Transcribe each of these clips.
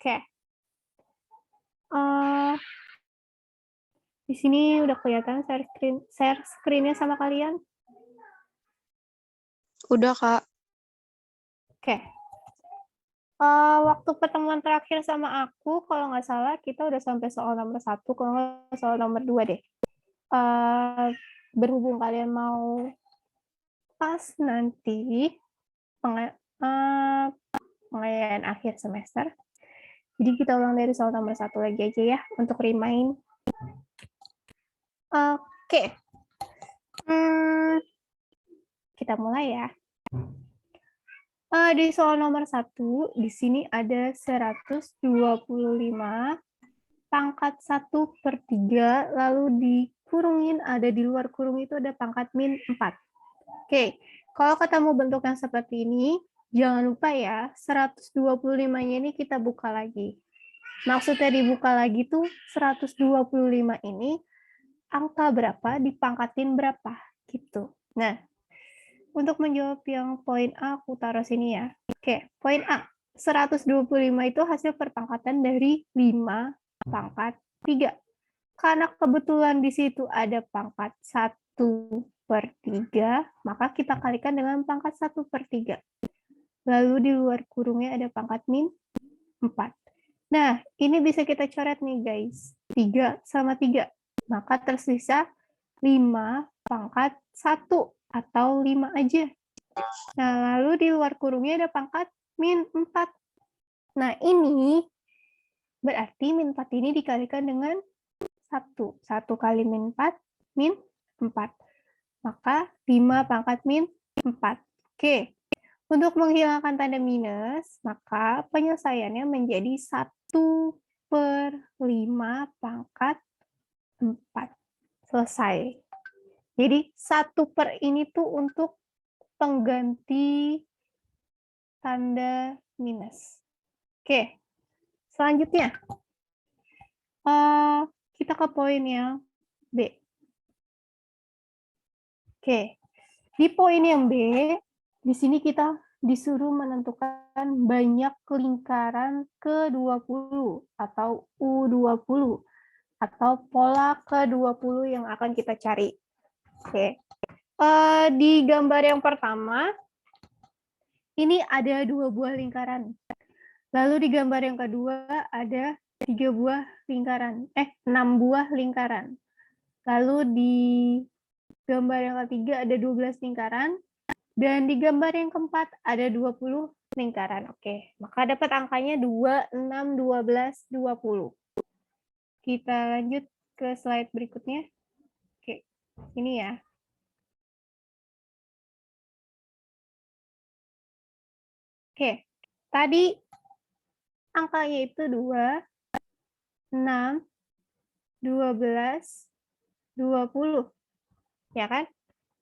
Oke. Eh, di sini udah kelihatan share screen-nya sama kalian? Udah, Kak. Oke. Waktu pertemuan terakhir sama aku, kalau nggak salah, kita udah sampai soal nomor 1, kalau nggak soal nomor 2 deh. Berhubung kalian mau pas nanti pengayaan akhir semester, jadi kita ulang dari soal nomor 1 lagi aja ya, untuk remind. Oke. Kita mulai ya. Di soal nomor 1, di sini ada 125 pangkat 1/3, lalu dikurungin, ada di luar kurung itu ada pangkat min 4. Oke, kalau ketemu bentuk yang seperti ini, jangan lupa ya, 125-nya ini kita buka lagi. Maksudnya dibuka lagi tuh 125 ini angka berapa dipangkatin berapa gitu. Nah, untuk menjawab yang poin A, aku taruh sini ya. Oke, poin A. 125 itu hasil perpangkatan dari 5 pangkat 3. Karena kebetulan di situ ada pangkat 1/3, maka kita kalikan dengan pangkat 1/3. Lalu di luar kurungnya ada pangkat min 4. Nah, ini bisa kita coret nih guys. 3 sama 3. Maka tersisa 5 pangkat 1 atau 5 aja. Nah, lalu di luar kurungnya ada pangkat min 4. Nah, ini berarti min 4 ini dikalikan dengan 1. 1 kali min 4, min 4. Maka 5 pangkat min 4. Oke. Untuk menghilangkan tanda minus, maka penyelesaiannya menjadi 1/5 pangkat 4. Selesai. Jadi 1/, ini tuh untuk pengganti tanda minus. Oke, selanjutnya kita ke poin yang B. Oke, di poin yang B, di sini kita disuruh menentukan banyak lingkaran ke-20 atau U20 atau pola ke-20 yang akan kita cari. Oke, di gambar yang pertama, ini ada 2 buah lingkaran. Lalu di gambar yang kedua ada 6 buah lingkaran. Lalu di gambar yang ketiga ada 12 lingkaran. Dan di gambar yang keempat ada 20 lingkaran. Oke, maka dapat angkanya 2, 6, 12, 20. Kita lanjut ke slide berikutnya. Oke, ini ya. Oke, tadi angkanya itu 2, 6, 12, 20. Ya kan?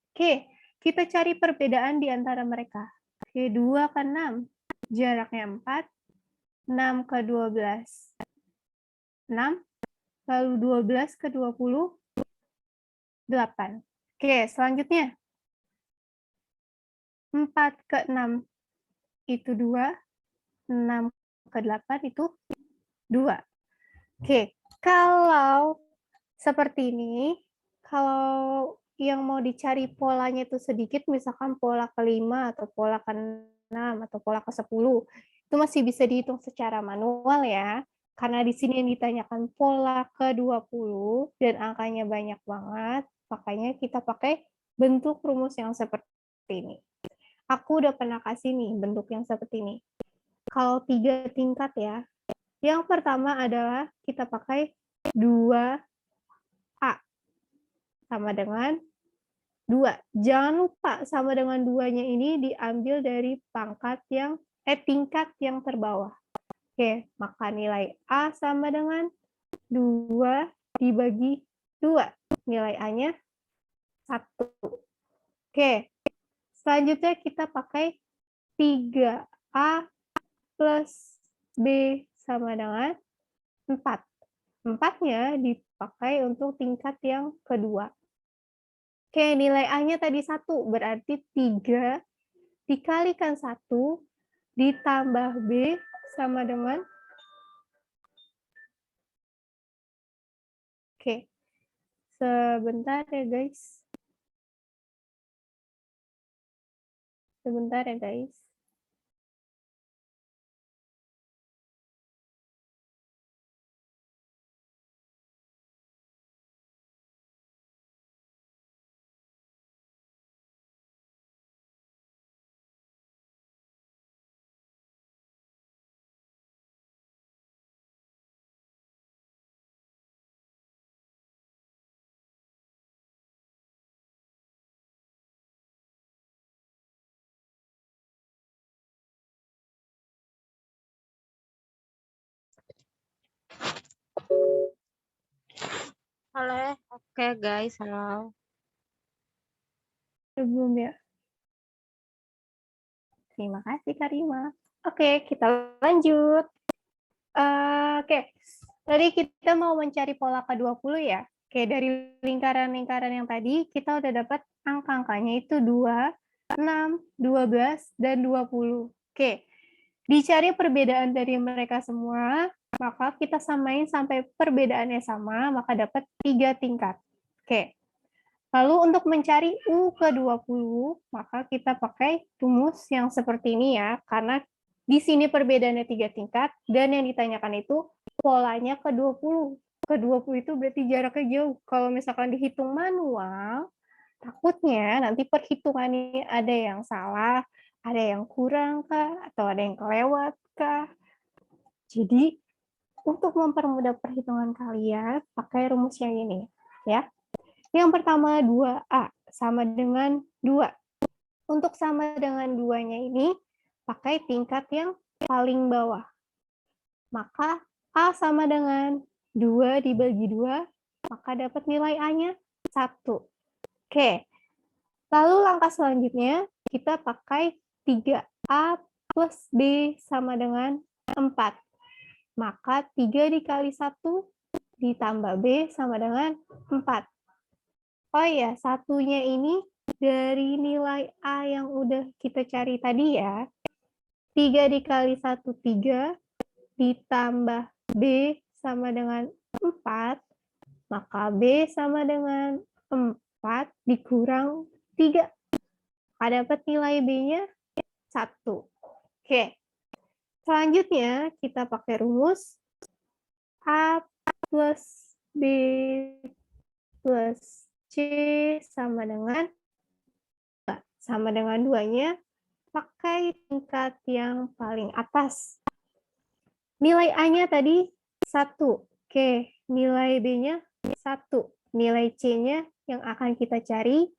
Oke, kita cari perbedaan di antara mereka. Oke, 2 ke 6, jaraknya 4. 6 ke 12, 6. Lalu 12 ke 20, 8. Oke, selanjutnya. 4 ke 6 itu 2, 6 ke 8 itu 2. Oke, kalau seperti ini, kalau yang mau dicari polanya itu sedikit, misalkan pola ke-5 atau pola ke-6 atau pola ke-10, itu masih bisa dihitung secara manual ya. Karena di sini yang ditanyakan pola ke-20 dan angkanya banyak banget, makanya kita pakai bentuk rumus yang seperti ini. Aku udah pernah kasih nih bentuk yang seperti ini. Kalau 3 tingkat ya, yang pertama adalah kita pakai 2A sama dengan 2. Jangan lupa sama dengan 2-nya ini diambil dari tingkat yang terbawah. Oke, maka nilai A sama dengan 2 dibagi 2. Nilai A-nya 1. Oke, selanjutnya kita pakai 3A plus B sama dengan 4. 4-nya dipakai untuk tingkat yang kedua. Oke, nilai A-nya tadi 1, berarti 3 dikalikan 1 ditambah B sama dengan Oke. Sebentar ya, guys. Sebentar ya, guys. Halo, oke guys, halo. Belum ya? Terima kasih, Karima. Oke, kita lanjut. Oke, tadi kita mau mencari pola ke-20 ya. Oke, dari lingkaran-lingkaran yang tadi, kita udah dapat angka-angkanya itu 2, 6, 12, dan 20. Oke, dicari perbedaan dari mereka semua, maka kita samain sampai perbedaannya sama, maka dapat 3 tingkat. Oke, lalu untuk mencari U ke-20, maka kita pakai rumus yang seperti ini ya, karena di sini perbedaannya 3 tingkat, dan yang ditanyakan itu polanya ke-20. Ke-20 itu berarti jaraknya jauh. Kalau misalkan dihitung manual, takutnya nanti perhitungannya ada yang salah, ada yang kurang kah, atau ada yang kelewat kah. Jadi, untuk mempermudah perhitungan kalian, pakai rumus yang ini. Ya. Yang pertama 2A sama dengan 2. Untuk sama dengan 2-nya ini, pakai tingkat yang paling bawah. Maka A sama dengan 2 dibagi 2, maka dapat nilai A-nya 1. Oke, lalu langkah selanjutnya, kita pakai 3A plus B sama dengan 4. Maka 3 dikali 1 ditambah B sama dengan 4. Oh iya, satunya ini dari nilai A yang udah kita cari tadi ya. 3 dikali 1, 3, ditambah B sama dengan 4, maka B sama dengan 4 dikurang 3. Dapat nilai B-nya 1. Oke. Selanjutnya, kita pakai rumus A plus B plus C sama dengan 2-nya, pakai tingkat yang paling atas. Nilai A-nya tadi 1. Oke, nilai B-nya 1. Nilai C-nya yang akan kita cari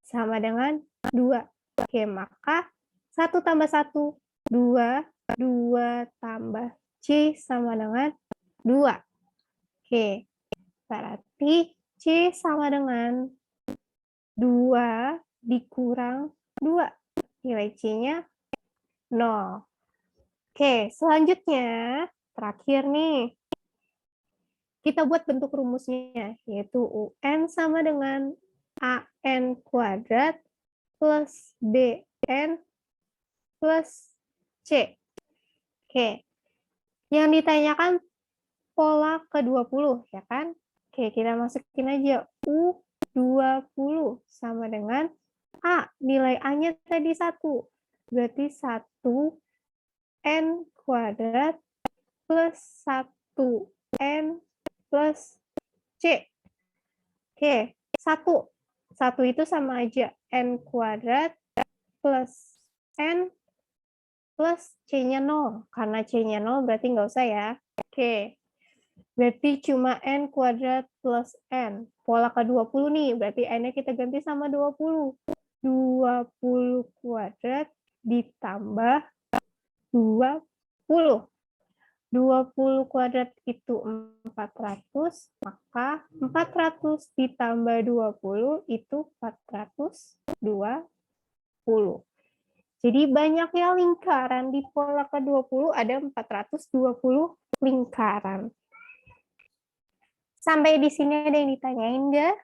sama dengan 2. Oke, maka 1 tambah 1, 2. 2 tambah C sama dengan 2. Oke, berarti C sama dengan 2 dikurang 2. Nilai C-nya 0. Oke, selanjutnya, terakhir nih, kita buat bentuk rumusnya, yaitu UN sama dengan AN kuadrat plus BN plus C. Oke, yang ditanyakan pola ke-20, ya kan? Oke, kita masukin aja U20 sama dengan A. Nilai A-nya tadi 1. Berarti 1 N kuadrat plus 1 N plus C. Oke, 1. 1 itu sama aja N kuadrat plus N plus C-nya 0. Karena C-nya 0 berarti nggak usah ya. Oke, berarti cuma N kuadrat plus N. Pola ke-20 nih, berarti N-nya kita ganti sama 20. 20 kuadrat ditambah 20. 20 kuadrat itu 400, maka 400 ditambah 20 itu 420. Jadi banyaknya lingkaran di pola ke-20 ada 420 lingkaran. Sampai di sini ada yang ditanyain nggak?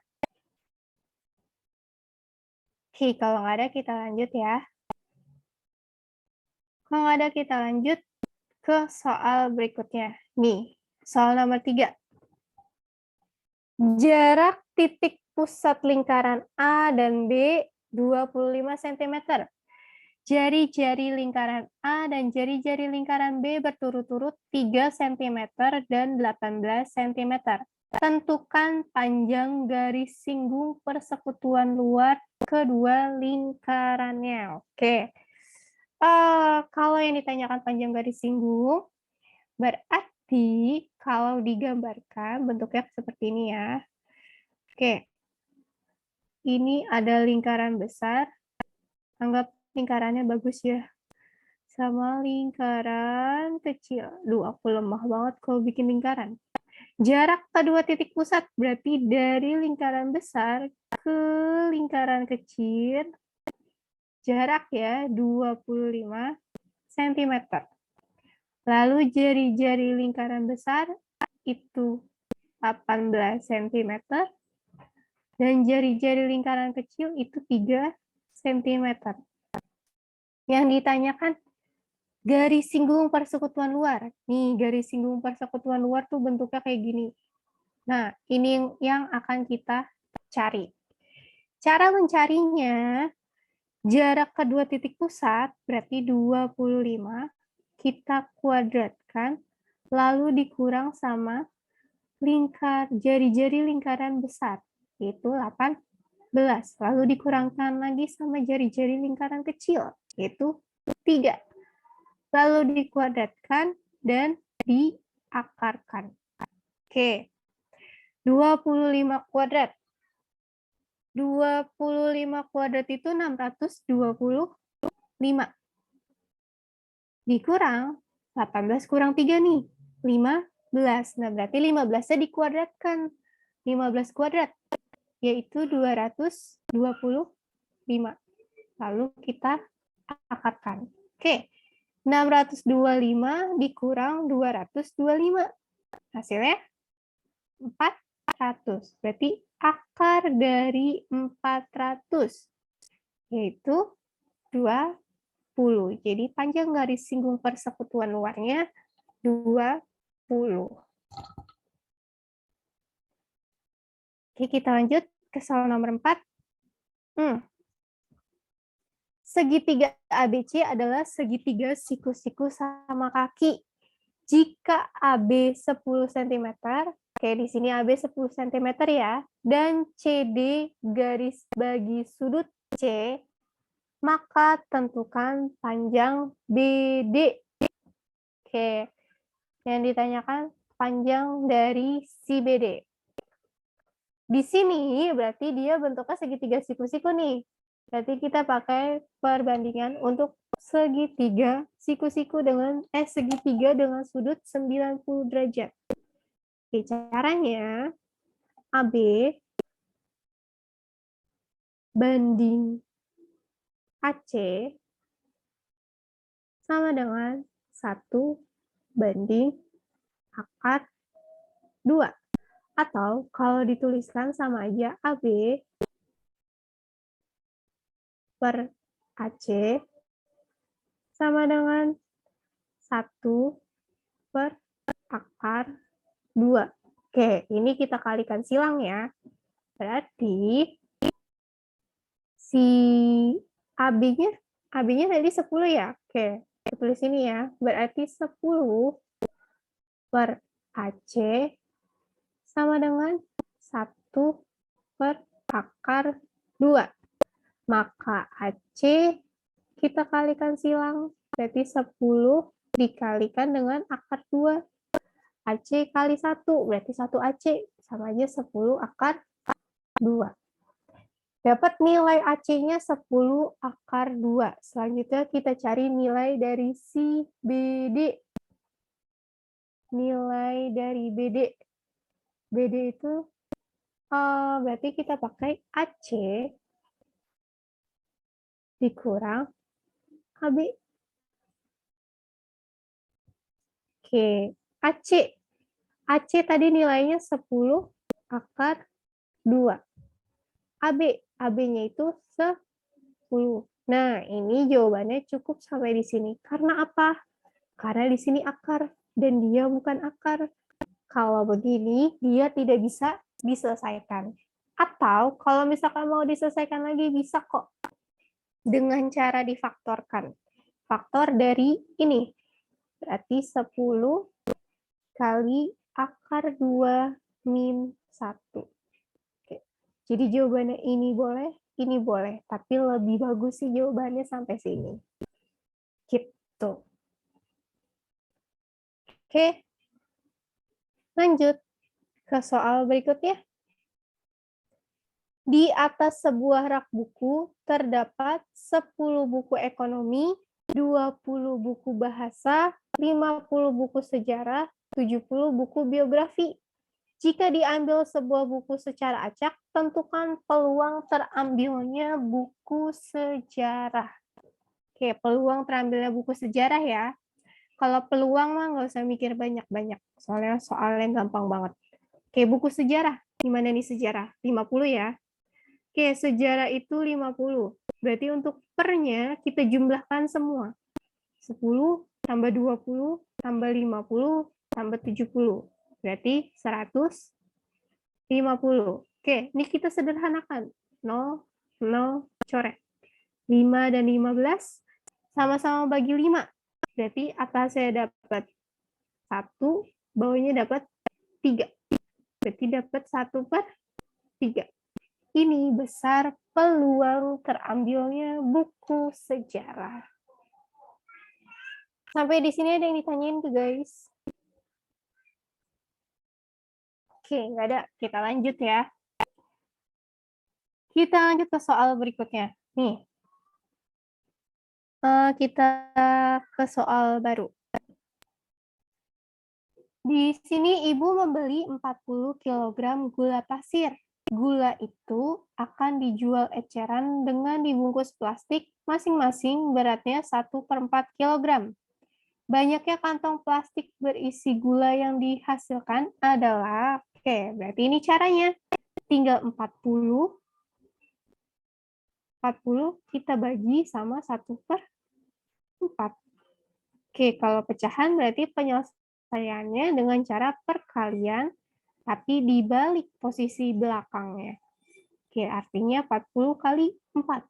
Oke, kalau nggak ada kita lanjut ya. Kalau nggak ada kita lanjut ke soal berikutnya. Nih, soal nomor 3. Jarak titik pusat lingkaran A dan B 25 cm. Jari-jari lingkaran A dan jari-jari lingkaran B berturut-turut 3 cm dan 18 cm. Tentukan panjang garis singgung persekutuan luar kedua lingkarannya. Oke. Kalau yang ditanyakan panjang garis singgung, berarti kalau digambarkan bentuknya seperti ini ya. Oke. Ini ada lingkaran besar. Anggap lingkarannya bagus ya. Sama lingkaran kecil. Duh, aku lemah banget kalau bikin lingkaran. Jarak kedua titik pusat berarti dari lingkaran besar ke lingkaran kecil. Jarak ya 25 cm. Lalu jari-jari lingkaran besar itu 18 cm. Dan jari-jari lingkaran kecil itu 3 cm. Yang ditanyakan garis singgung persekutuan luar. Nih, garis singgung persekutuan luar tuh bentuknya kayak gini. Nah, ini yang akan kita cari. Cara mencarinya, jarak kedua titik pusat berarti 25, kita kuadratkan, lalu dikurang sama jari-jari lingkaran besar, yaitu 18. Lalu dikurangkan lagi sama jari-jari lingkaran kecil, yaitu 3. Lalu dikuadratkan dan diakarkan. Oke, 25 kuadrat. 25 kuadrat itu 625. Dikurang 18 kurang 3 nih, 15. Nah, berarti 15-nya dikuadratkan. 15 kuadrat, yaitu 225. Lalu kita akarkan. Oke, 625 dikurang 225. Hasilnya 400. Berarti akar dari 400 yaitu 20. Jadi panjang garis singgung persekutuan luarnya 20. Oke, kita lanjut ke soal nomor 4. Segitiga ABC adalah segitiga siku-siku sama kaki. Jika AB 10 cm, oke di sini AB 10 cm ya, dan CD garis bagi sudut C, maka tentukan panjang BD. Oke, yang ditanyakan panjang dari si BD. Di sini berarti dia bentuknya segitiga siku-siku nih. Berarti kita pakai perbandingan untuk segitiga siku-siku segitiga dengan sudut 90 derajat. Oke, caranya AB banding AC sama dengan 1 banding akar 2. Atau kalau dituliskan sama aja AB per AC sama dengan 1 per akar 2. Oke, ini kita kalikan silang ya. Berarti si AB-nya tadi 10 ya. Oke, kita tulis ini ya. Berarti 10 per AC sama dengan 1 per akar 2. Maka AC kita kalikan silang. Berarti 10 dikalikan dengan akar 2. AC kali 1, berarti 1 AC. Sama aja 10 akar 2. Dapat nilai AC-nya 10 akar 2. Selanjutnya kita cari nilai dari si BD. Nilai dari BD. BD itu berarti kita pakai AC dikurang AB. Oke, AC. AC tadi nilainya 10 akar 2. AB-nya itu 10. Nah, ini jawabannya cukup sampai di sini. Karena apa? Karena di sini akar dan dia bukan akar. Kalau begini, dia tidak bisa diselesaikan. Atau kalau misalkan mau diselesaikan lagi, bisa kok. Dengan cara difaktorkan. Faktor dari ini. Berarti 10 kali akar 2 min 1. Oke. Jadi jawabannya ini boleh. Tapi lebih bagus sih jawabannya sampai sini. Gitu. Oke. Lanjut ke soal berikutnya. Di atas sebuah rak buku terdapat 10 buku ekonomi, 20 buku bahasa, 50 buku sejarah, 70 buku biografi. Jika diambil sebuah buku secara acak, tentukan peluang terambilnya buku sejarah. Oke, peluang terambilnya buku sejarah ya. Kalau peluang mah nggak usah mikir banyak-banyak, soalnya gampang banget. Oke, buku sejarah. Gimana nih sejarah? 50 ya. Oke, sejarah itu 50. Berarti untuk pernya kita jumlahkan semua. 10 tambah 20 tambah 50 tambah 70. Berarti 150. Oke, ini kita sederhanakan. 0, 0, coret. 5 dan 15 sama-sama bagi 5. Berarti atasnya dapat 1, bawahnya dapat 3. Berarti dapat 1/3. Ini besar peluang terambilnya buku sejarah. Sampai di sini ada yang ditanyain tuh, guys? Oke, nggak ada. Kita lanjut ya. Kita lanjut ke soal berikutnya. Nih, kita ke soal baru. Di sini ibu membeli 40 kg gula pasir. Gula itu akan dijual eceran dengan dibungkus plastik masing-masing beratnya 1/4 kg. Banyaknya kantong plastik berisi gula yang dihasilkan adalah, oke, berarti ini caranya. Tinggal 40 kita bagi sama 1/4. Oke, kalau pecahan berarti penyelesaiannya dengan cara perkalian, tapi dibalik posisi belakangnya. Oke, artinya 40 kali 4.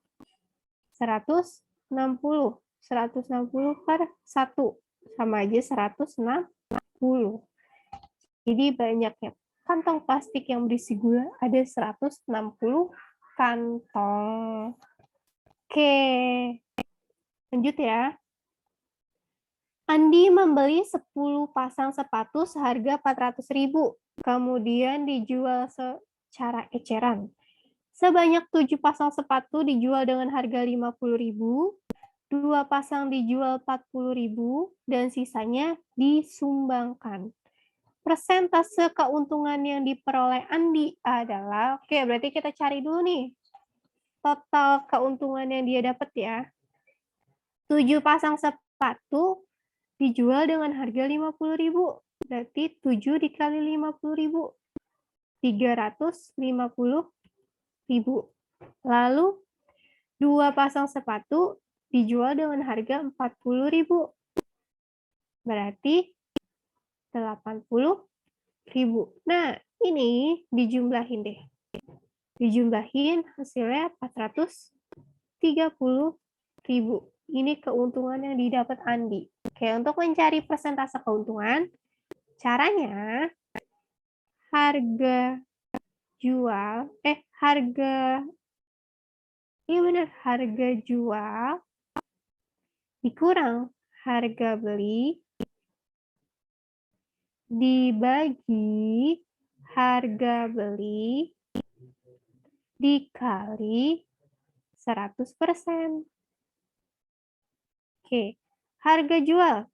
160. 160/1. Sama aja 160. Jadi banyaknya kantong plastik yang berisi gula ada 160 kantong. Oke, lanjut ya. Andi membeli 10 pasang sepatu seharga 400.000, kemudian dijual secara eceran. Sebanyak 7 pasang sepatu dijual dengan harga 50.000, 2 pasang dijual 40.000, dan sisanya disumbangkan. Persentase keuntungan yang diperoleh Andi adalah, oke, berarti kita cari dulu nih, total keuntungan yang dia dapat ya. 7 pasang sepatu dijual dengan harga 50.000. Berarti 7 dikali 50.000. 350.000. Lalu 2 pasang sepatu dijual dengan harga 40.000. Berarti 80.000. Nah, ini dijumlahin deh. Dijumlahin hasilnya 430.000. Ini keuntungan yang didapat Andi. Oke, untuk mencari persentase keuntungan, caranya harga jual, harga jual dikurang harga beli dibagi harga beli dikali 100%. Oke, harga jual.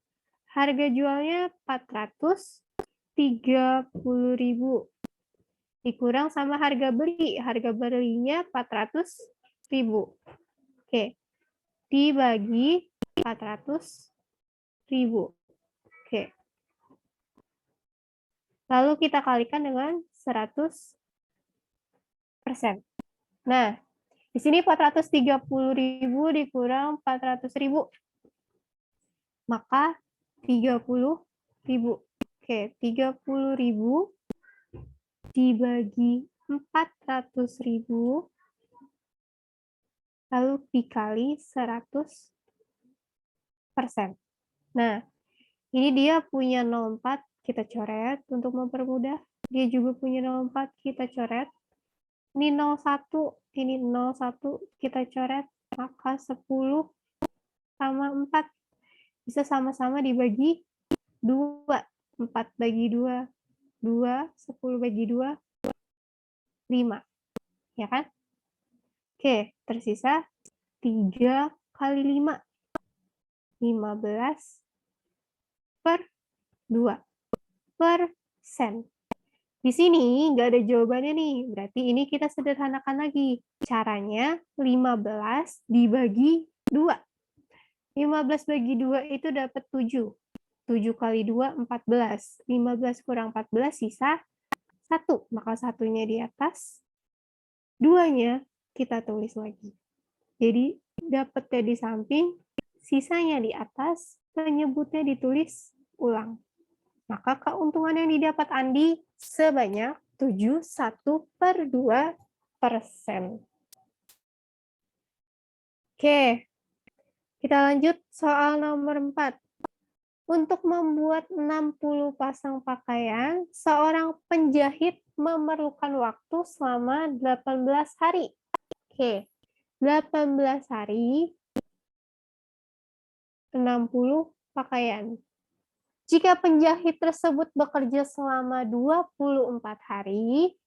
Harga jualnya 430.000. Dikurang sama harga beli. Harga belinya 400.000. Oke, dibagi 400.000. Oke. Lalu kita kalikan dengan 100%. Nah, di sini 430.000 dikurang 400.000. Maka 30.000. Oke, 30.000 dibagi 400.000 lalu dikali 100%. Nah, ini dia punya 0,4, kita coret untuk mempermudah. Dia juga punya 0,4, kita coret. Ini 0,1, ini 0,1, kita coret. Maka 10 sama 4 bisa sama-sama dibagi 2. 4 bagi 2, 2, 10 bagi 2, 5. Ya kan? Oke, tersisa 3 kali 5. 15 per 2 persen. Di sini nggak ada jawabannya nih, berarti ini kita sederhanakan lagi. Caranya 15 dibagi 2. 15 bagi 2 itu dapat 7. 7 kali 2, 14. 15 kurang 14 sisa 1. Maka satunya di atas, 2-nya kita tulis lagi. Jadi dapatnya di samping, sisanya di atas, penyebutnya ditulis ulang. Maka keuntungan yang didapat Andi sebanyak 71/2%. Oke, kita lanjut soal nomor 4. Untuk membuat 60 pasang pakaian, seorang penjahit memerlukan waktu selama 18 hari. Oke, 18 hari, 60 pakaian. Jika penjahit tersebut bekerja selama 24 hari,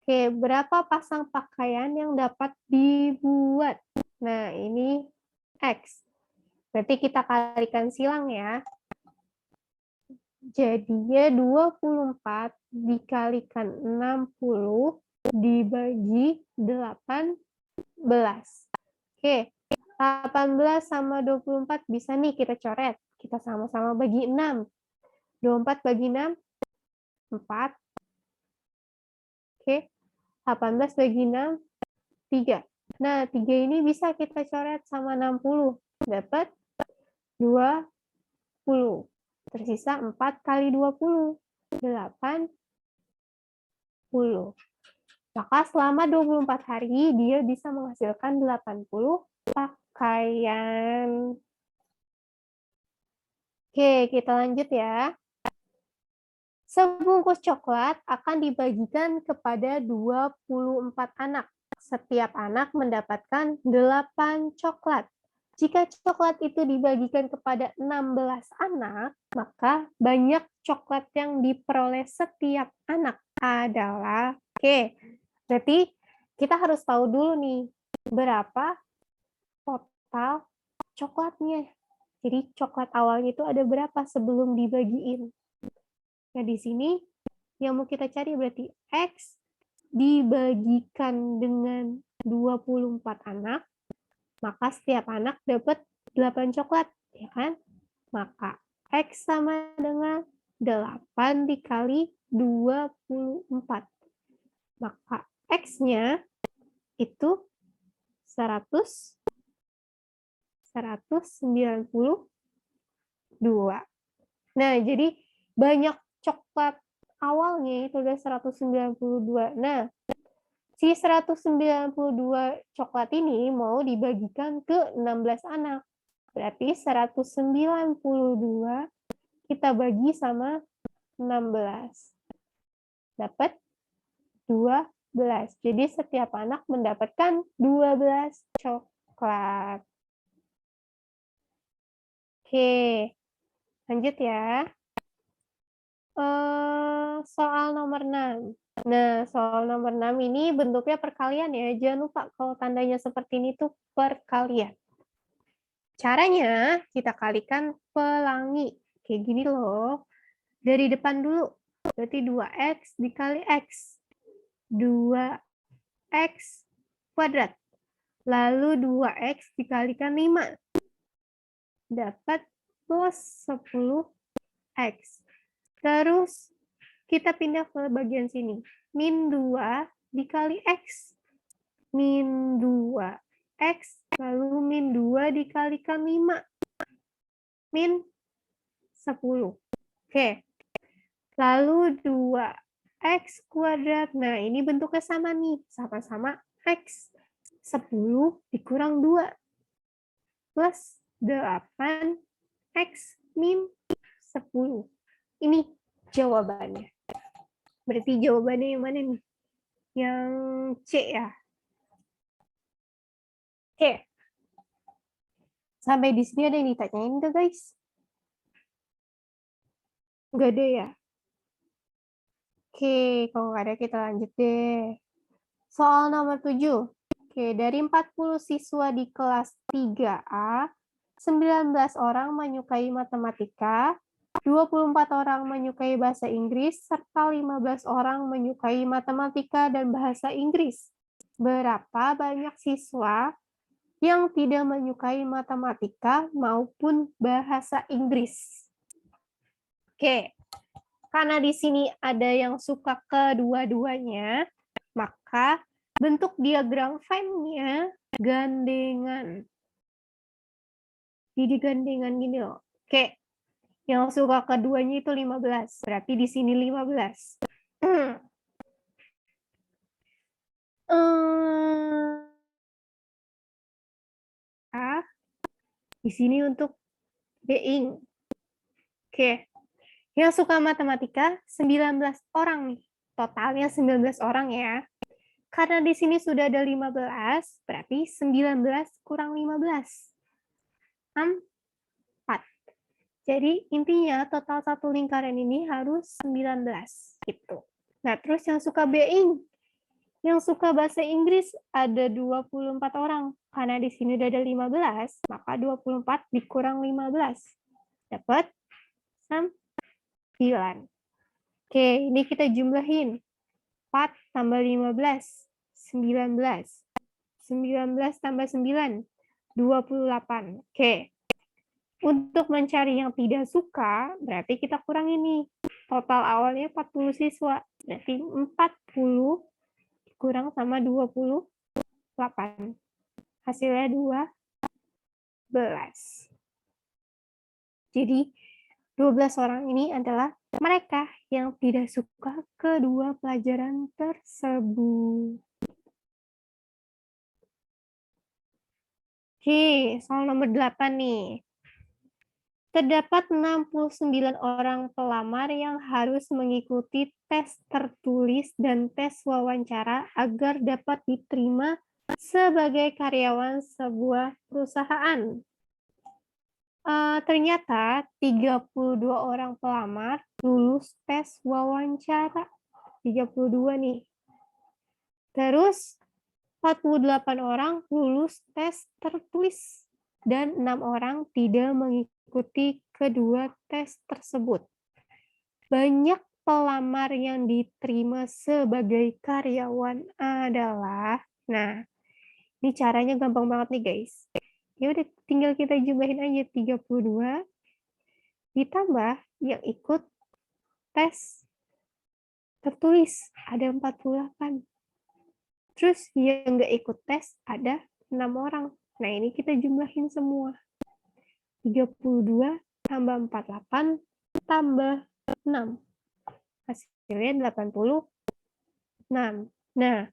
oke, berapa pasang pakaian yang dapat dibuat? Nah, ini X. Berarti kita kalikan silang ya. Jadinya 24 dikalikan 60 dibagi 18. Oke, 18 sama 24 bisa nih kita coret. Kita sama-sama bagi 6. 24 bagi 6, 4. Oke, 18 bagi 6, 3. Nah, 3 ini bisa kita coret sama 60. Dapat 20. Tersisa 4 kali 20. 80. Maka selama 24 hari, dia bisa menghasilkan 80 pakaian. Oke, kita lanjut ya. Sebungkus coklat akan dibagikan kepada 24 anak. Setiap anak mendapatkan 8 coklat. Jika coklat itu dibagikan kepada 16 anak, maka banyak coklat yang diperoleh setiap anak adalah, oke, berarti kita harus tahu dulu nih, berapa total coklatnya. Jadi coklat awalnya itu ada berapa sebelum dibagiin. Nah, di sini yang mau kita cari berarti X dibagikan dengan 24 anak, maka setiap anak dapat 8 coklat, ya kan? Maka X sama dengan 8 dikali 24. Maka X-nya itu 192. Nah, jadi banyak coklat awalnya itu udah 192. Nah, si 192 coklat ini mau dibagikan ke 16 anak. Berarti 192 kita bagi sama 16. Dapat 12. Jadi setiap anak mendapatkan 12 coklat. Oke, lanjut ya. Soal nomor 6. Nah, soal nomor 6 ini bentuknya perkalian ya. Jangan lupa kalau tandanya seperti ini tuh perkalian. Caranya kita kalikan pelangi. Kayak gini loh. Dari depan dulu. Berarti 2x dikali x. 2x kuadrat. Lalu 2x dikalikan 5. Dapat plus 10x. Terus kita pindah ke bagian sini. Min 2 dikali x. Min 2x, lalu min 2 dikalikan 5. Min 10. Oke. Lalu 2x kuadrat. Nah, ini bentuknya sama nih. Sama-sama x. 10 dikurang 2. Plus 8x min 10. Ini jawabannya. Berarti jawabannya yang mana nih? Yang C ya. Oke. Sampai di sini ada yang ditanyain nggak, guys? Nggak ada ya? Oke, kalau nggak ada kita lanjut deh. Soal nomor 7. Oke, dari 40 siswa di kelas 3A, 19 orang menyukai matematika, 24 orang menyukai bahasa Inggris, serta 15 orang menyukai matematika dan bahasa Inggris. Berapa banyak siswa yang tidak menyukai matematika maupun bahasa Inggris? Oke, karena di sini ada yang suka kedua-duanya, maka bentuk diagram Venn-nya gandengan. Jadi gandengan gini loh. Oke, yang suka keduanya itu 15. Berarti di sini 15. Di sini untuk being. Oke. Yang suka matematika 19 orang nih. Totalnya 19 orang ya. Karena di sini sudah ada 15, berarti 19 kurang 15. 4. Jadi intinya total satu lingkaran ini harus 19 gitu. Nah, terus yang suka being, yang suka bahasa Inggris ada 24 orang. Karena di sini udah ada 15, maka 24 dikurang 15. Dapat 9. Oke, ini kita jumlahin. 4 tambah 15, 19. 19 tambah 9, 28. Oke. Untuk mencari yang tidak suka, berarti kita kurang ini. Total awalnya 40 siswa. Berarti 40 kurang sama 28. Hasilnya 12. Jadi 12 orang ini adalah mereka yang tidak suka kedua pelajaran tersebut. Oke, soal nomor 8 nih. Terdapat 69 orang pelamar yang harus mengikuti tes tertulis dan tes wawancara agar dapat diterima sebagai karyawan sebuah perusahaan. Ternyata 32 orang pelamar lulus tes wawancara. 32 nih. Terus 48 orang lulus tes tertulis dan 6 orang tidak mengikuti kedua tes tersebut. Banyak pelamar yang diterima sebagai karyawan adalah, nah, ini caranya gampang banget nih guys. Ya udah tinggal kita jumlahin aja 32 ditambah yang ikut tes tertulis ada 48. Terus yang nggak ikut tes ada 6 orang. Nah, ini kita jumlahin semua. 32 tambah 48 tambah 6. Hasilnya 86. Nah,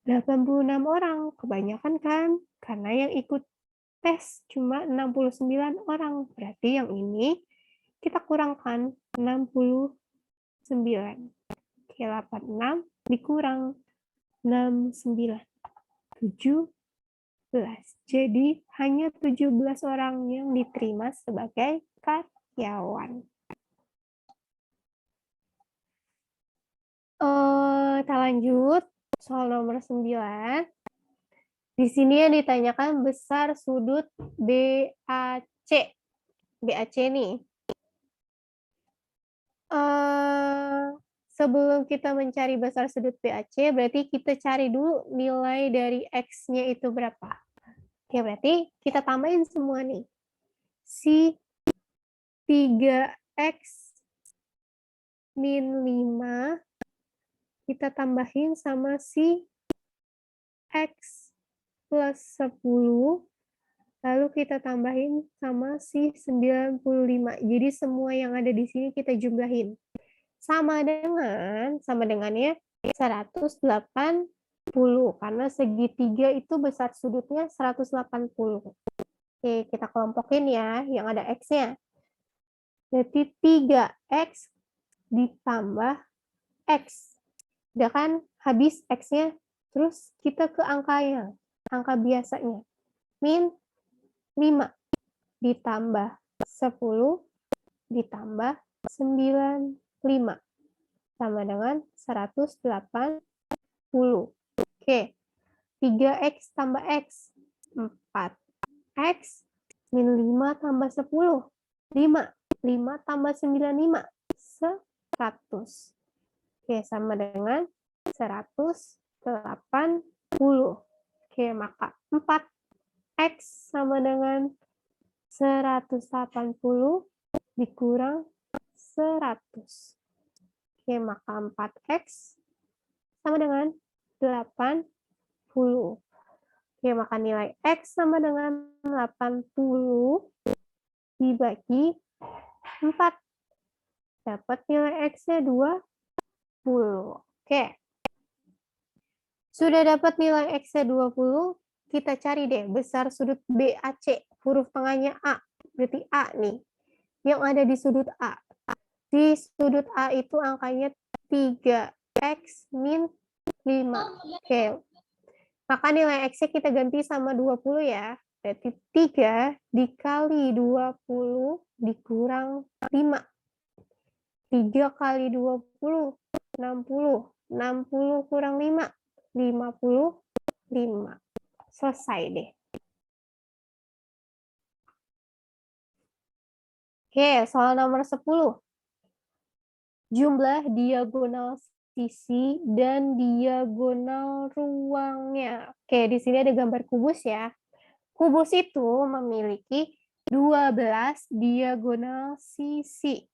86 orang. Kebanyakan kan? Karena yang ikut tes cuma 69 orang. Berarti yang ini kita kurangkan 69. Oke, 86 dikurang 69. 17. Jadi hanya 17 orang yang diterima sebagai karyawan. Kita lanjut soal nomor 9. Di sini yang ditanyakan besar sudut BAC. BAC nih. Sebelum kita mencari besar sudut BAC, berarti kita cari dulu nilai dari X-nya itu berapa. Oke, berarti kita tambahin semua nih. Si 3X min 5 kita tambahin sama si X plus 10 Lalu kita tambahin sama si 95. Jadi semua yang ada di sini kita jumlahin. Sama dengannya 180 karena segitiga itu besar sudutnya 180. Oke, kita kelompokin ya yang ada X-nya. Berarti 3X ditambah X. Udah kan habis X-nya. Terus kita ke angkanya. Angka biasanya. Min 5 ditambah 10 ditambah 95 sama dengan 180. Oke, 3X tambah X, 4X min 5 tambah 10, 5. 5 tambah 95, 100. Oke, sama dengan 180. Oke, maka 4X sama dengan 180 dikurang 100. Oke, maka 4X sama dengan 80. Oke, maka nilai X sama dengan 80 dibagi 4. Dapat nilai X-nya 20. Oke. Sudah dapat nilai X-nya 20, kita cari deh besar sudut BAC. Huruf tengahnya A. Berarti A nih. Yang ada di sudut A. Di sudut A itu angkanya 3X min 5. Oke. Maka nilai X-nya kita ganti sama 20 ya. Berarti 3 dikali 20 dikurang 5. 3 kali 20, 60. 60 kurang 5, 55. Selesai deh. Oke, soal nomor 10. Jumlah diagonal sisi dan diagonal ruangnya. Oke, di sini ada gambar kubus ya. Kubus itu memiliki 12 diagonal sisi.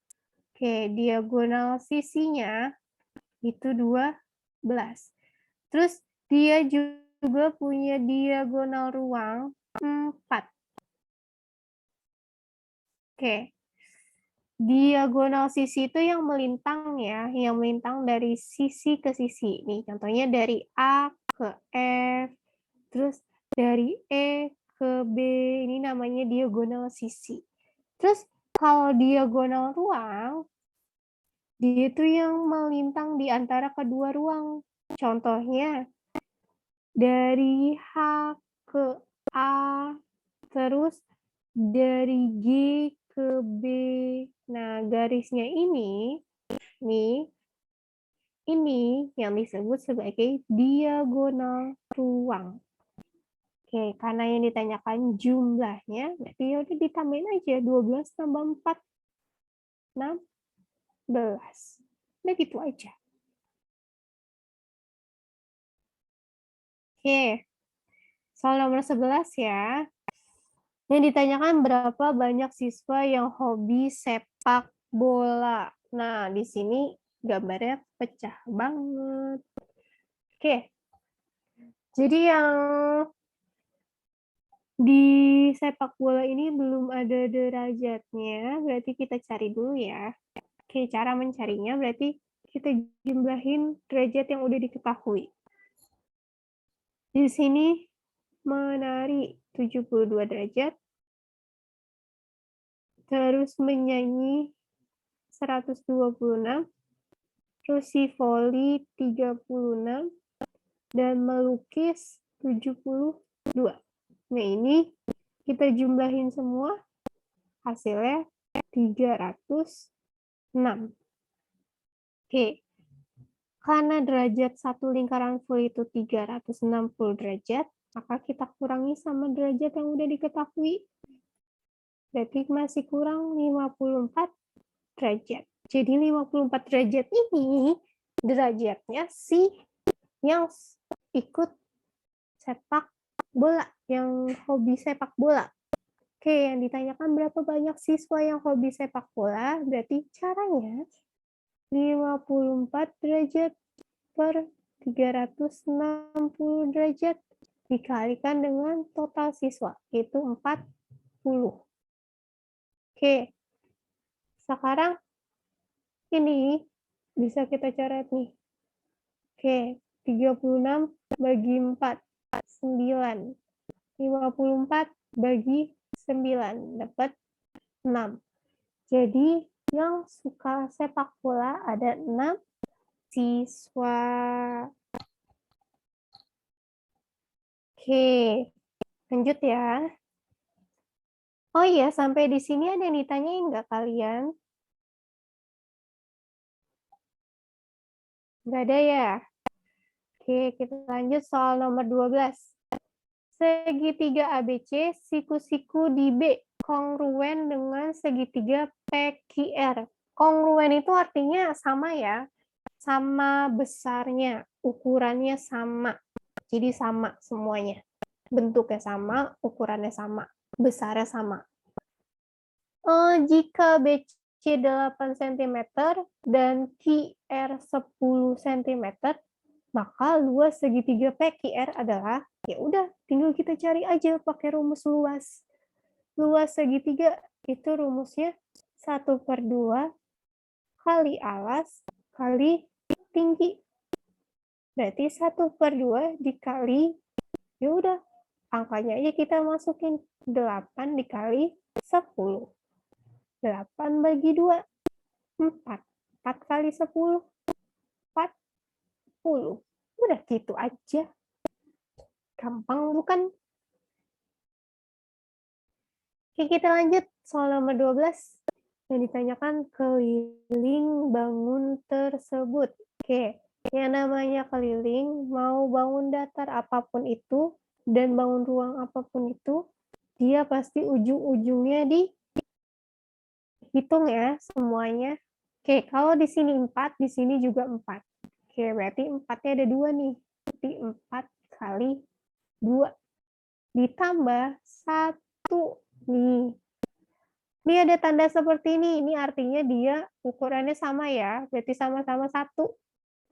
Oke, diagonal sisinya itu 12. Terus dia juga punya diagonal ruang 4. Oke. Diagonal sisi itu yang melintang ya, yang melintang dari sisi ke sisi. Nih, contohnya dari A ke F, terus dari E ke B, ini namanya diagonal sisi. Terus kalau diagonal ruang, dia itu yang melintang di antara kedua ruang. Contohnya dari H ke A, terus dari G ke B. Nah, garisnya ini yang disebut sebagai diagonal ruang. Oke, karena yang ditanyakan jumlahnya, berarti ya udah ditambahin aja 12 tambah 4, 16. Udah gitu aja. Oke, soal nomor 11 ya. Yang ditanyakan berapa banyak siswa yang hobi sepak bola. Nah, di sini gambarnya pecah banget. Oke. Jadi yang di sepak bola ini belum ada derajatnya, berarti kita cari dulu ya. Oke, cara mencarinya berarti kita jumlahin derajat yang udah diketahui. Di sini menari 72 derajat, terus menyanyi 126, terus si voli 36, dan melukis 72. Nah, ini kita jumlahin semua, hasilnya 306. Oke, karena derajat satu lingkaran full itu 360 derajat, maka kita kurangi sama derajat yang udah diketahui. Berarti masih kurang 54 derajat. Jadi 54 derajat ini derajatnya si yang ikut sepak bola, yang hobi sepak bola. Oke, yang ditanyakan berapa banyak siswa yang hobi sepak bola, berarti caranya 54 derajat per 360 derajat dikalikan dengan total siswa, yaitu 40. Oke, sekarang ini bisa kita coret nih. Oke, 36 bagi 4, 9. 54 bagi 9, dapat 6. Jadi, yang suka sepak bola ada 6 siswa. Oke, lanjut ya. Oh iya, sampai di sini ada yang ditanyain nggak kalian? Nggak ada ya? Oke, kita lanjut soal nomor 12. Segitiga ABC, siku-siku di B kongruen dengan segitiga PQR. Kongruen itu artinya sama ya, sama besarnya, ukurannya sama. Jadi sama semuanya. Bentuknya sama, ukurannya sama, besarnya sama. Jika BC 8 cm dan QR 10 cm, maka luas segitiga PQR adalah, ya udah, tinggal kita cari aja pakai rumus luas. Luas segitiga itu rumusnya 1/2 kali alas kali tinggi. Berarti 1/2 dikali, ya udah, angkanya aja kita masukin, 8 dikali 10. 8 bagi 2, 4. 4 kali 10, 40. Udah gitu aja. Gampang bukan? Oke, kita lanjut soal nomor 12. Yang ditanyakan keliling bangun tersebut. Oke, yang namanya keliling, mau bangun datar apapun itu, dan bangun ruang apapun itu, dia pasti ujung-ujungnya dihitung ya semuanya. Oke, kalau di sini 4, di sini juga 4. Oke, berarti 4-nya ada 2 nih. Berarti 4 kali 2. Ditambah 1 nih. Ini ada tanda seperti ini. Ini artinya dia ukurannya sama ya. Berarti sama-sama 1.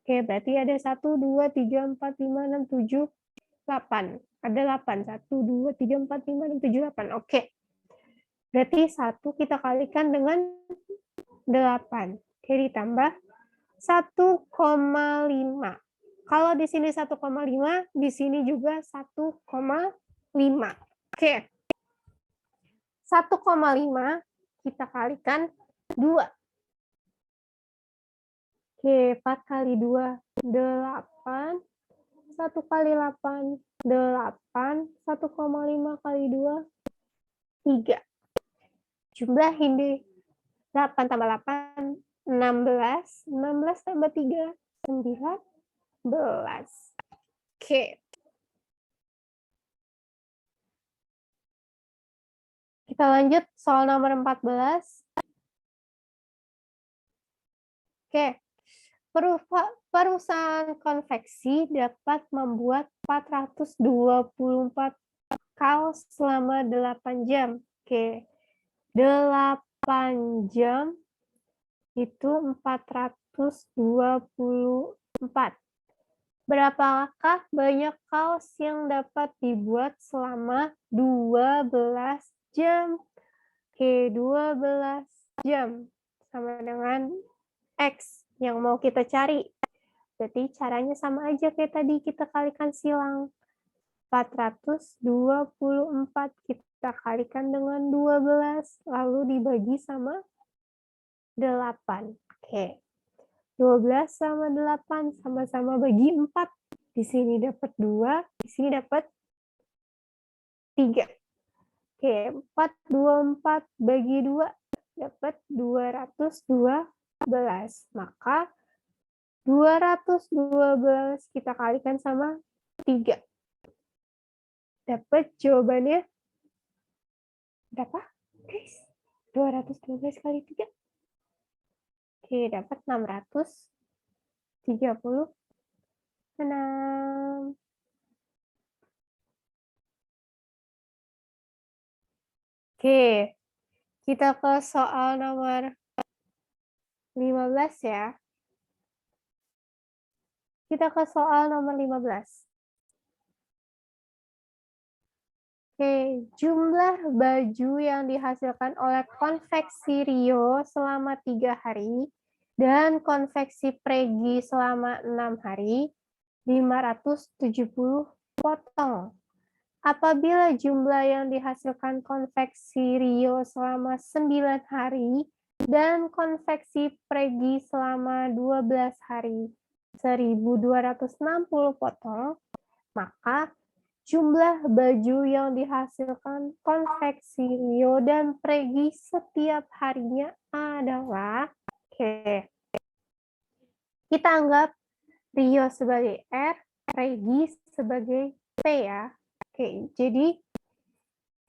Oke, berarti ada 1, 2, 3, 4, 5, 6, 7, 8. Ada 8. 1, 2, 3, 4, 5, 6, 7, 8. Oke. Berarti 1 kita kalikan dengan 8. Oke, ditambah 1,5. Kalau di sini 1,5, di sini juga 1,5. Oke. 1,5 kita kalikan 2. Oke, 4 kali 2, 8. 1 kali 8, 8. 1,5 kali 2, 3. Jumlah ini 8 tambah 8, 16. 16 tambah 3, 19. Oke. Kita lanjut soal nomor 14. Oke. Perusahaan konveksi dapat membuat 424 kaos selama 8 jam. Oke. 8 jam itu 424. Berapakah banyak kaos yang dapat dibuat selama 12 jam? Oke, 12 jam sama dengan X yang mau kita cari. Berarti caranya sama aja kayak tadi, kita kalikan silang. 424 kita kalikan dengan 12, lalu dibagi sama 8. Oke. 12 sama 8 sama-sama bagi 4. Di sini dapat 2, di sini dapat 3. Oke, 424 bagi 2 dapat 212. Maka 212 kita kalikan sama 3. Dapat jawabannya berapa, guys? 212 kali 3. Oke, dapat 636. Oke, kita ke soal nomor 15 ya. Kita ke soal nomor 15. Oke, jumlah baju yang dihasilkan oleh konveksi Rio selama 3 hari dan konveksi Pregi selama 6 hari, 570 potong. Apabila jumlah yang dihasilkan konveksi Rio selama 9 hari dan konveksi Pregi selama 12 hari, 1.260 potong, maka jumlah baju yang dihasilkan konveksi Rio dan Pregi setiap harinya adalah, oke, kita anggap Rio sebagai R, Pregi sebagai P ya. Oke, jadi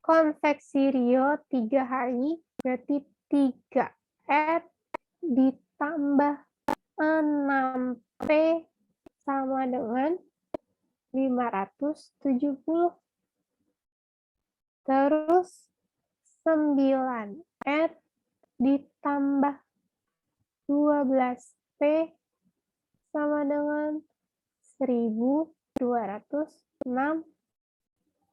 konveksi Rio 3 hari berarti 3R ditambah 6P sama dengan 570. Terus 9R ditambah 12P sama dengan 1.260.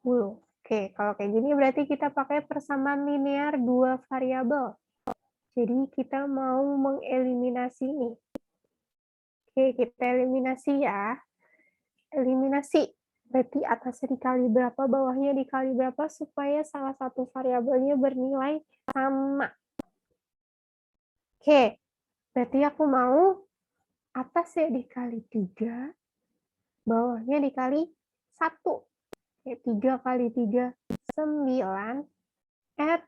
Oke, kalau kayak gini berarti kita pakai persamaan linear 2 variabel. Jadi kita mau mengeliminasi nih. Oke, kita eliminasi ya. Eliminasi. Berarti atasnya dikali berapa, bawahnya dikali berapa, supaya salah satu variabelnya bernilai sama. Oke, berarti aku mau atasnya dikali 3, bawahnya dikali 1. Oke, 3 kali 3, 9. R,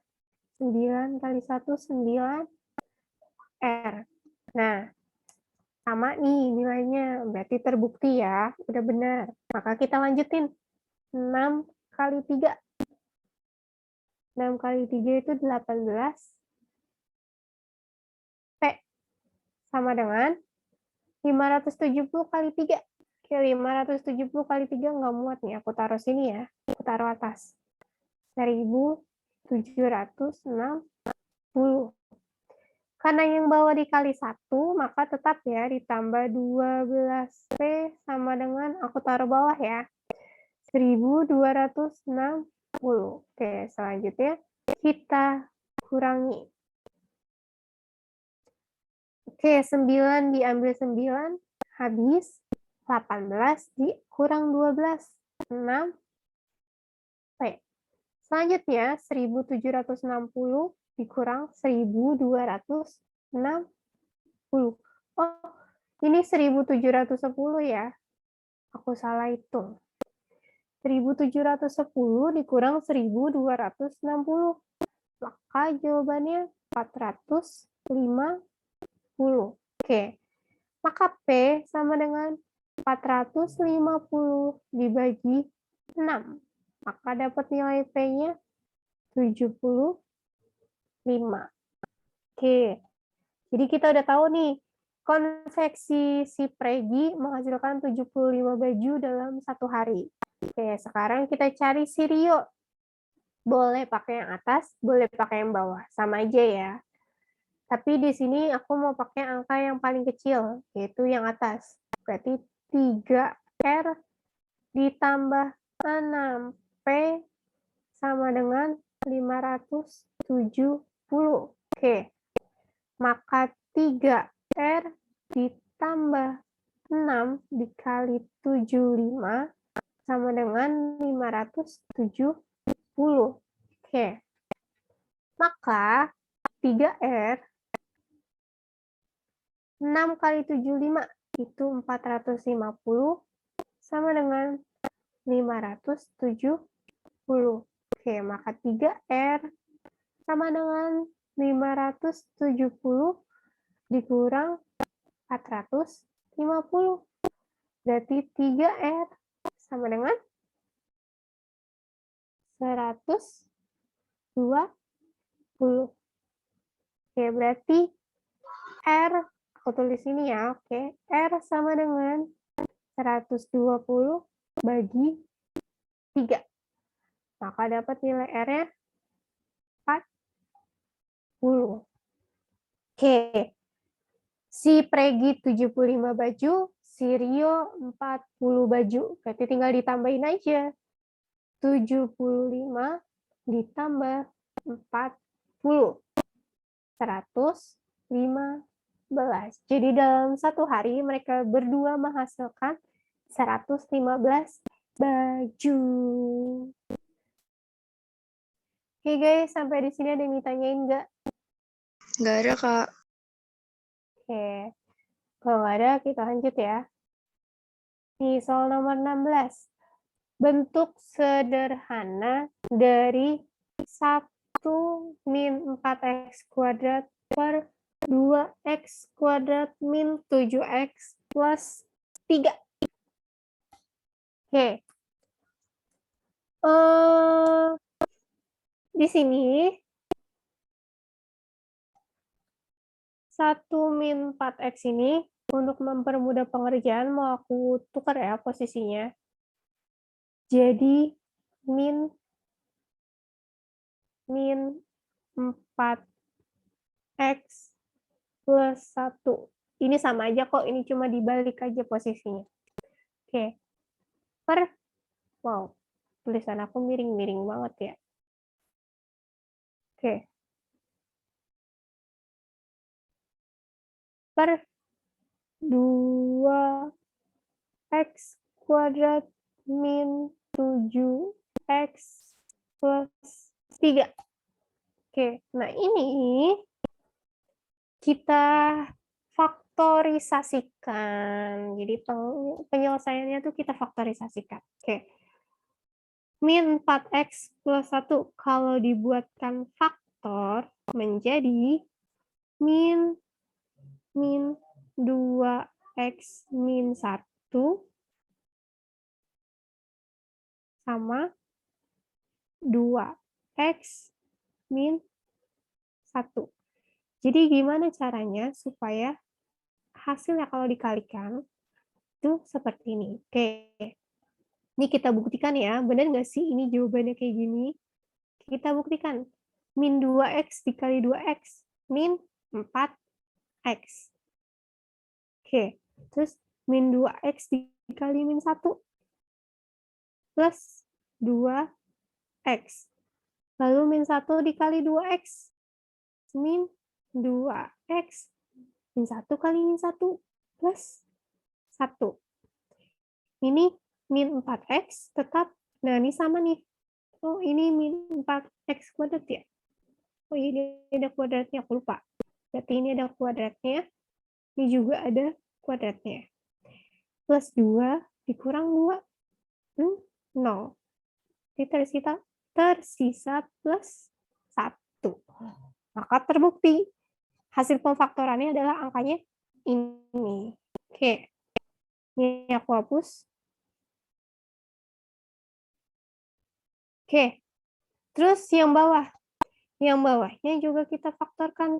9 kali 1, 9. R. Nah, sama nih nilainya, berarti terbukti ya, udah benar. Maka kita lanjutin. 6 kali 3. 6 kali 3 itu 18. P sama dengan 570 kali 3. Oke, 570 kali 3 nggak muat nih, aku taruh sini ya. Aku taruh atas. 1.760. Karena yang bawah dikali 1, maka tetap ya ditambah 12P sama dengan, aku taruh bawah ya, 1.260. Oke, selanjutnya kita kurangi. Oke, 9 diambil 9, habis. 18 dikurang 12, 6P. Selanjutnya, 1.760 dikurang 1.260. Oh, ini 1.710 ya. Aku salah hitung. 1.710 dikurang 1.260. Maka jawabannya 450. Oke. Maka P sama dengan 450 dibagi 6. Maka dapat nilai P-nya 75. Oke, jadi kita udah tahu nih, konveksi si Pregi menghasilkan 75 baju dalam 1 hari. Oke, sekarang kita cari si Rio. Boleh pakai yang atas, boleh pakai yang bawah. Sama aja ya. Tapi di sini aku mau pakai angka yang paling kecil, yaitu yang atas. Berarti 3R ditambah 6P sama dengan 570. Oke, maka 3R ditambah 6 dikali 75 sama dengan 570. Oke, maka 3R 6 kali 75 itu 450 sama dengan 570. Oke, maka 3R sama dengan 570 dikurang 450. Berarti 3R sama dengan 120. Oke, berarti R, aku tulis ini ya, oke. R sama dengan 120 bagi 3. Maka dapat nilai R-nya 40. Oke. Si Pregi 75 baju, si Rio 40 baju. Berarti tinggal ditambahin aja. 75 ditambah 40. 115. Jadi dalam satu hari mereka berdua menghasilkan 115 baju. Oke guys, sampai di sini ada yang ditanyain nggak? Nggak ada, Kak. Oke, kalau nggak ada kita lanjut ya. Di soal nomor 16. Bentuk sederhana dari 1 min 4x kuadrat per 2x kuadrat min 7x plus 3. Oke. Di sini 1 min 4x ini untuk mempermudah pengerjaan mau aku tukar ya posisinya. Jadi min 4x plus 1. Ini sama aja kok, ini cuma dibalik aja posisinya. Oke. Wow, tulisan aku miring-miring banget ya. Oke. Per 2x kuadrat min 7x plus 3. Oke, nah ini kita faktorisasikan. Jadi penyelesaiannya tuh kita faktorisasikan. Oke. Min 4x plus 1 kalau dibuatkan faktor menjadi min 2x min 1 sama 2x min 1. Jadi gimana caranya supaya hasilnya kalau dikalikan itu seperti ini. Oke. Ini kita buktikan ya, benar nggak sih ini jawabannya kayak gini? Kita buktikan. Min 2x dikali 2x, min 4x. Oke, terus min 2x dikali min 1 plus 2x. Lalu min 1 dikali 2x, min 2x. Min 1 kali min 1 plus 1. Ini min 4x tetap, nah ini sama nih. Oh ini min 4x kuadrat ya? Oh ini ada kuadratnya, aku lupa. Berarti ini ada kuadratnya, ini juga ada kuadratnya. Plus 2 dikurang 2, 0. Jadi tersisa plus 1. Maka terbukti hasil pemfaktorannya adalah angkanya ini. Oke, ini aku hapus. Oke, terus yang bawah. Yang bawahnya juga kita faktorkan.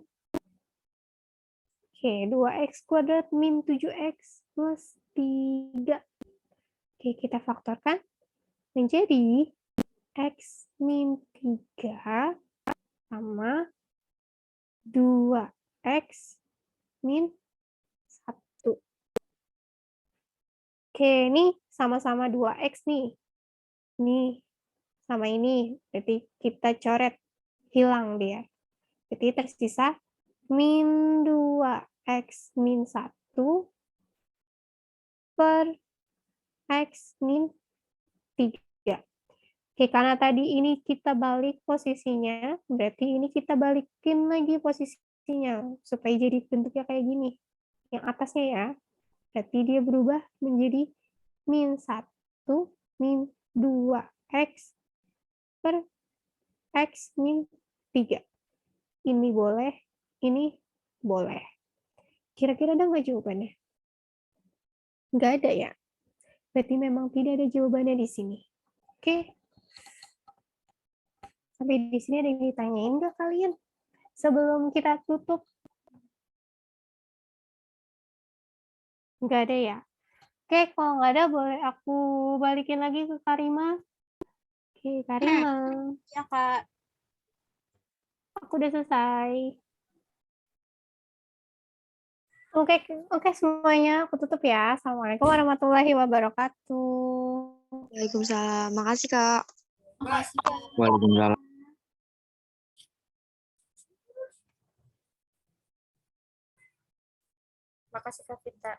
Oke, 2x kuadrat min 7x plus 3. Oke, kita faktorkan menjadi x min 3 sama 2x min 1. Oke, ini sama-sama 2x nih. Ini sama ini, berarti kita coret, hilang dia. Jadi tersisa min 2x min 1 per x min 3. Oke, karena tadi ini kita balik posisinya, berarti ini kita balikin lagi posisinya, supaya jadi bentuknya kayak gini. Yang atasnya ya, berarti dia berubah menjadi min 1 min 2x per x min 3. Ini boleh, ini boleh. Kira-kira ada nggak jawabannya? Nggak ada ya? Berarti memang tidak ada jawabannya di sini. Oke. Sampai di sini ada yang ditanyain nggak kalian? Sebelum kita tutup. Nggak ada ya? Oke, kalau nggak ada boleh aku balikin lagi ke Karima. Oke, Karima. Ya, Kak. Aku udah selesai. Oke semuanya, aku tutup ya. Assalamualaikum warahmatullahi wabarakatuh. Waalaikumsalam. Makasih, Kak. Waalaikumsalam. Makasih Kak Vita.